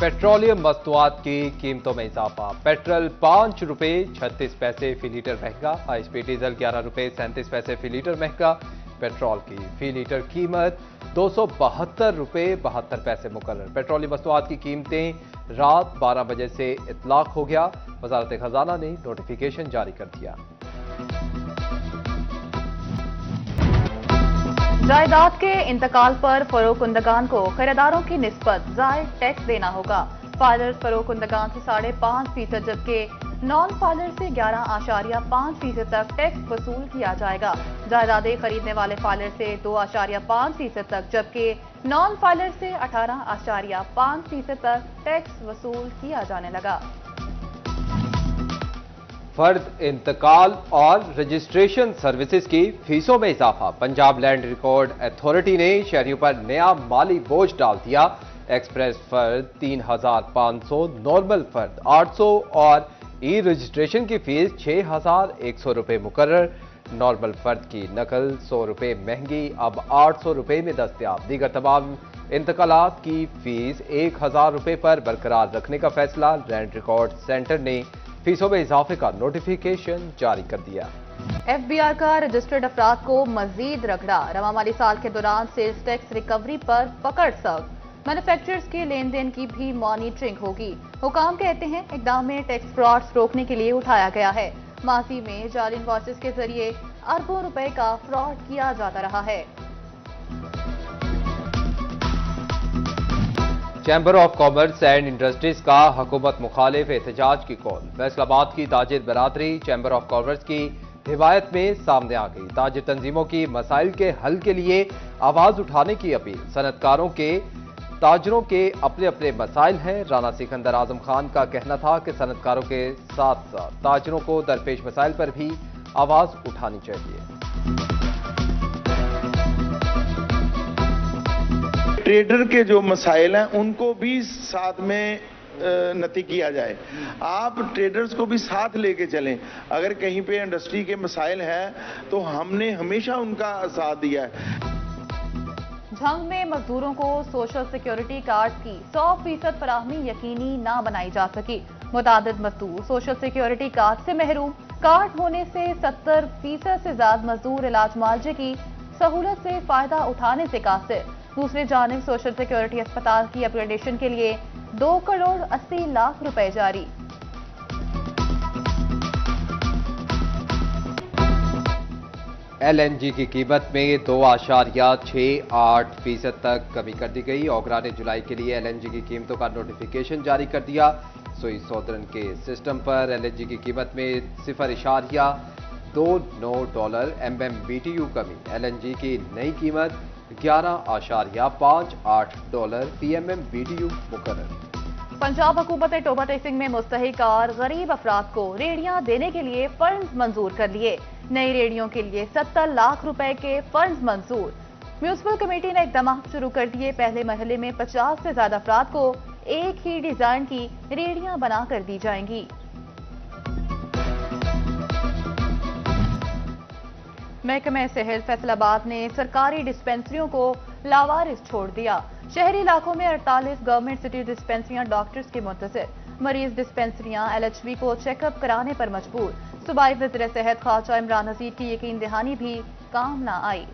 Petroleum मस्तूआत की कीमतों में इजाफा। पेट्रोल 5 रुपए 36 पैसे फी लीटर महंगा। हाई स्पीड डीजल 11 रुपए 37 पैसे फी लीटर महंगा। पेट्रोल की फी लीटर कीमत 272 रुपए 72 पैसे मुकर्रर। पेट्रोलियम मस्तूआत की कीमतें रात 12 बजे से इतलाक हो गया। वजारत खजाना ने नोटिफिकेशन जारी कर दिया। जायदाद के इंतकाल पर फरोखकुंदगान को खरीदारों की निस्बत जायद टैक्स देना होगा। फाइलर फरोखकुंदगान से 5.5% जबकि नॉन फाइलर से 11.5% तक टैक्स वसूल किया जाएगा। जायदादें खरीदने वाले फाइलर से 2.5% तक जबकि नॉन फाइलर से 18.5% तक टैक्स वसूल किया जाने लगा। फर्द इंतकाल और रजिस्ट्रेशन सर्विसेज की फीसों में इजाफा। पंजाब लैंड रिकॉर्ड अथॉरिटी ने शहरियों पर नया माली बोझ डाल दिया। एक्सप्रेस फर्द 3,500, नॉर्मल फर्द 800 और ई रजिस्ट्रेशन की फीस 6,100 रुपए मुकर्रर। नॉर्मल फर्द की नकल 100 रुपए महंगी अब 800 रुपए में दस्तयाब। दीगर तमाम इंतकालात की फीस 1,000 रुपए पर बरकरार रखने का फैसला। लैंड रिकॉर्ड सेंटर ने फीसों में इजाफे का नोटिफिकेशन जारी कर दिया। एफबीआर का रजिस्टर्ड अफराद को मजीद रगड़ा। रवा माली साल के दौरान सेल्स टैक्स रिकवरी पर पकड़ सख्त। मैन्युफैक्चरर्स के लेन देन की भी मॉनिटरिंग होगी। हुकाम कहते हैं इकदाम में टैक्स फ्रॉड्स रोकने के लिए उठाया गया है। माजी में जाली इनवॉइसेस के जरिए अरबों रुपए का फ्रॉड किया जाता रहा है। Chamber of commerce and industries का हुकूमत मुखालिफ एहतजाज की कॉल। फैसलाबाद की ताजिर बरादरी चैम्बर ऑफ कॉमर्स की हिमायत में सामने आ गई। ताजिर तंजीमों की मसाइल के हल के लिए आवाज उठाने की अपील। सनतकारों के ताजरों के अपने अपने मसाइल हैं। राना सिकंदर आजम खान का कहना था कि सनतकारों के साथ साथ ताजरों को दरपेश मसाइल पर भी आवाज उठानी चाहिए। ट्रेडर के जो मसाइल हैं उनको भी साथ में नती किया जाए। आप ट्रेडर्स को भी साथ लेके चलें। अगर कहीं पे इंडस्ट्री के मसाइल हैं तो हमने हमेशा उनका साथ दिया है। झंग में मजदूरों को सोशल सिक्योरिटी कार्ड की 100% फराहमी यकीनी ना बनाई जा सकी। मुतादिद मजदूर सोशल सिक्योरिटी कार्ड से महरूम। कार्ड होने से 70% से ज्यादा मजदूर इलाज मुआवजे की सहूलत से फायदा उठाने से कासिर। दूसरी जानिब सोशल सिक्योरिटी अस्पताल की अपग्रेडेशन के लिए 2 करोड़ 80 लाख रुपए जारी। LNG की कीमत में 2.68% तक कमी कर दी गई। ओगरा ने जुलाई के लिए LNG की कीमतों का नोटिफिकेशन जारी कर दिया। सुई सोदरन के सिस्टम पर LNG की कीमत में $0.29 MMBTU कमी। LNG की नई कीमत $11.58 PMMBTU मुकर्रर। पंजाब हुकूमत ने टोबा टेसिंग में मुस्तहिक और गरीब अफराद को रेहड़ियां देने के लिए फंड्स मंजूर कर लिए। नई रेहड़ियों के लिए 70 लाख रुपए के फंड्स मंजूर। म्यूनिसिपल कमेटी ने इकदाम शुरू कर दिए। पहले मरहले में 50 से ज्यादा अफराद को एक ही डिजाइन की रेहड़ियां बनाकर दी जाएंगी। महकमे सेहत फैसलाबाद ने सरकारी डिस्पेंसरियों को लावारिस छोड़ दिया। शहरी इलाकों में 48 गवर्नमेंट सिटी डिस्पेंसरियां डॉक्टर्स के मुंतजिर। मरीज डिस्पेंसरियां LHB को चेकअप कराने पर मजबूर। सूबाई वज़ीर सेहत ख्वाजा इमरान नज़ीर की यकीन दहानी भी काम न आई।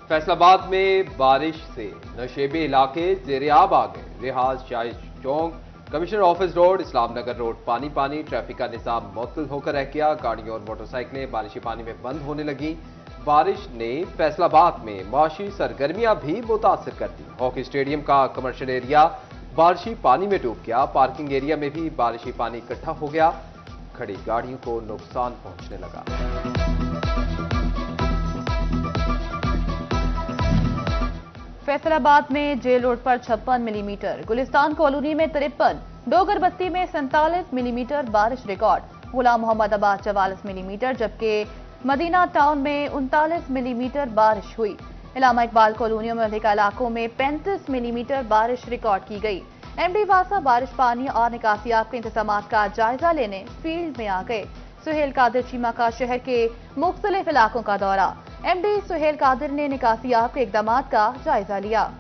फैसलाबाद में बारिश से नशेबी इलाके ज़ेरियाब आ गए। रिहाज शाही चौक, कमिश्नर ऑफिस रोड, इस्लाम नगर रोड पानी पानी। ट्रैफिक का निज़ाम मुअत्तल होकर रह गया। गाड़ियों और मोटरसाइकिलें बारिशी पानी में बंद होने लगी। बारिश ने फैसलाबाद में माशी सरगर्मियां भी मुतासिर कर दी। हॉकी स्टेडियम का कमर्शियल एरिया बारिशी पानी में डूब गया। पार्किंग एरिया में भी बारिशी पानी इकट्ठा हो गया। खड़ी गाड़ियों को नुकसान पहुंचने लगा। फैसलाबाद में जेल रोड पर 56 मिलीमीटर, गुलिस्तान कॉलोनी में 53, डोगर बस्ती में 47 मिलीमीटर बारिश रिकॉर्ड। गुलाम मोहम्मदाबाद 44 मिलीमीटर जबकि मदीना टाउन में 39 मिलीमीटर बारिश हुई। इलामा इकबाल कॉलोनियों में अधिक इलाकों में 35 मिलीमीटर बारिश रिकॉर्ड की गई। MD वासा बारिश पानी और निकासियाब के इंतजाम का जायजा लेने फील्ड में आ गए। सुहेल कादिर चीमा का शहर के मुख्तलिफ इलाकों का दौरा। MD सुहेल कादिर ने निकासियाब के इकदाम का जायजा लिया।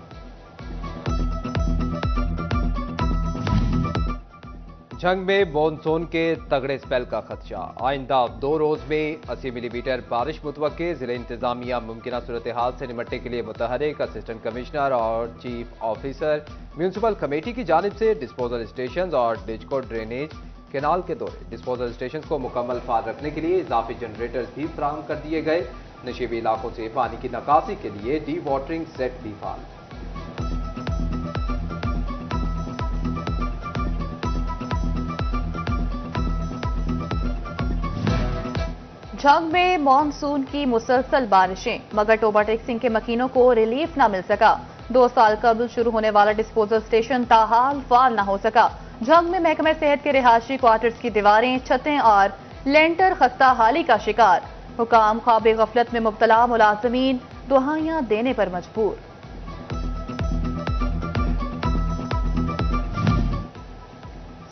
जंग में मॉनसून के तगड़े स्पेल का खदशा। आइंदा 2 रोज में 80 मिलीमीटर बारिश मुतवक्के। जिले इंतजामिया मुमकिन सूरत हाल से निपटने के लिए मुतहरिक। असिस्टेंट कमिश्नर और चीफ ऑफिसर म्यूनसिपल कमेटी की जानिब से डिस्पोजल स्टेशन और डिजको ड्रेनेज केनाल के दौरे। डिस्पोजल स्टेशन को मुकम्मल फाल रखने के लिए इजाफी जनरेटर्स भी फराहम कर दिए गए। नशीबी इलाकों से पानी की निकासी के लिए डी वाटरिंग सेट भी फाल। जंग में मॉनसून की मुसलसल बारिशें, मगर टोबा टेक्सिंग के मकीनों को रिलीफ न मिल सका। 2 साल कबल शुरू होने वाला डिस्पोजल स्टेशन ताहाल फाल न हो सका। जंग में महकमे सेहत के रिहायशी क्वार्टर्स की दीवारें, छतें और लेंटर खस्ता हाली का शिकार। हुकाम ख्वाब गफलत में मुब्तला मुलाजमीन दुहाइयां देने पर मजबूर।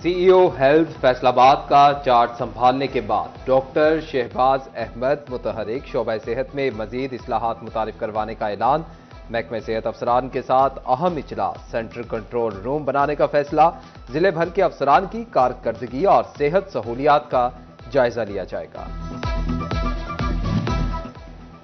सीईओ हेल्थ फैसलाबाद का चार्ज संभालने के बाद डॉक्टर शहबाज अहमद मुतहरिक शोबा सेहत में मजीद इस्लाहात मुतारिफ करवाने का ऐलान। महकमे सेहत अफसरान के साथ अहम इजलास। सेंट्रल कंट्रोल रूम बनाने का फैसला। जिले भर के अफसरान की कारकर्दगी और सेहत सहूलियात का जायजा लिया जाएगा।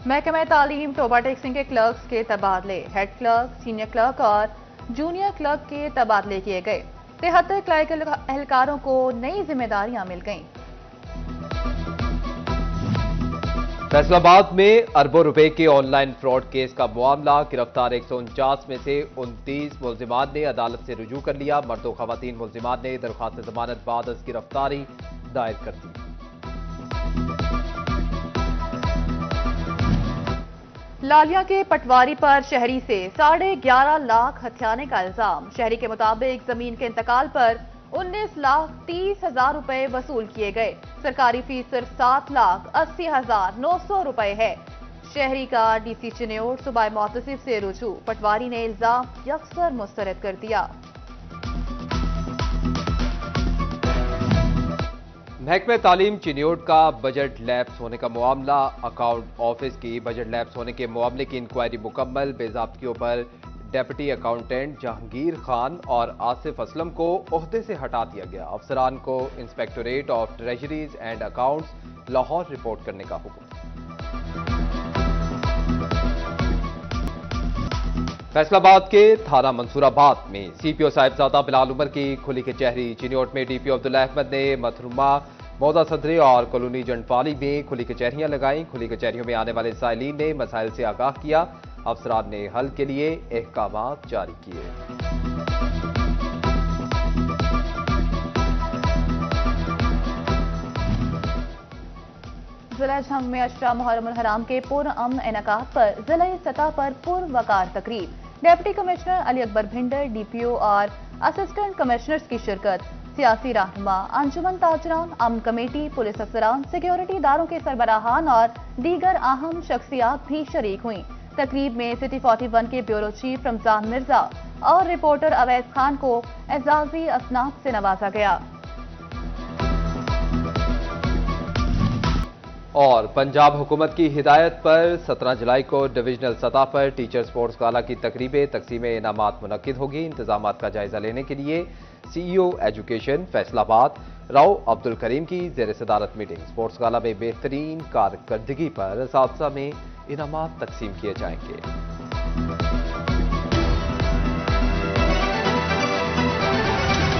महकमे तालीम टोबा टेक्सिंग के क्लर्क्स के तबादले। हेड क्लर्क, सीनियर क्लर्क और जूनियर क्लर्क के तबादले किए गए। 73 क्लर्कल एहलकारों को नई जिम्मेदारियां मिल गईं। फैसलाबाद में अरबों रुपए के ऑनलाइन फ्रॉड केस का मामला। गिरफ्तार 149 में से 29 मुल्जिमान ने अदालत से रुजू कर लिया। मर्द और खवातीन मुल्जिमान ने दरख्वास्त जमानत बाद अज गिरफ्तारी दायर कर दी। लालिया के पटवारी पर शहरी से 11.5 लाख हथियाने का इल्जाम। शहरी के मुताबिक जमीन के इंतकाल पर 19,30,000 रुपए वसूल किए गए। सरकारी फीस सिर्फ 7,80,900 रुपए है। शहरी का डीसी चिन्योट सुबाह मोहतसिब से रुजू। पटवारी ने इल्जाम यकसर मुस्तरद कर दिया। महकमे तालीम चिन्योट का बजट लैप्स होने का मामला। अकाउंट ऑफिस की बजट लैप्स होने के मामले की इंक्वायरी मुकम्मल। बेज़ाब्तियों पर डेप्यूटी अकाउंटेंट जहांगीर खान और आसिफ असलम को ओहदे से हटा दिया गया। अफसरान को inspectorate of treasuries and accounts Lahore report करने का हुक्म। फैसलाबाद के थाना मंसूराबाद में सीपीओ साहिबजादा बिलाल उमर की खुली कचहरी। चिन्योट में डीपीओ अब्दुल्ला अहमद ने मथरुमा, मौदा सदरे और कॉलोनी जंडपाली में खुली कचहरियां लगाईं। खुली कचहरियों में आने वाले साइलीन ने मसाइल से आगाह किया। अफसरान ने हल के लिए अहकामात जारी किए। जिला जंग में अशरा मुहर्रम उल हराम के पुरअमन इनेकाद पर जिला सतह पर पुरवकार तकरीब। Deputy commissioner Ali Akbar Bhinder, DPO और असिस्टेंट कमिश्नर्स की शिरकत। सियासी रहनुमा, अंजुमन ताजरान, अमन कमेटी, पुलिस अफसरान, सिक्योरिटी इदारों के सरबराहान और दीगर अहम शख्सियात भी शरीक हुई। तकरीब में सिटी 41 के ब्यूरो चीफ रमजान मिर्जा और रिपोर्टर अवैस खान को एजाजी असनाद से नवाजा गया। और पंजाब हुकूमत की हिदायत पर 17 जुलाई को डिविजनल सतह पर टीचर स्पोर्ट्स गाला की तकरीबें, तकसीम इनामात मुनक्किद होगी। इंतजामात का जायजा लेने के लिए सीईओ एजुकेशन फैसलाबाद राव अब्दुल करीम की ज़ेर सदारत मीटिंग। स्पोर्ट्स गाला में बेहतरीन कारकर्दगी पर असातिज़ा में इनामात तकसीम किए जाएंगे।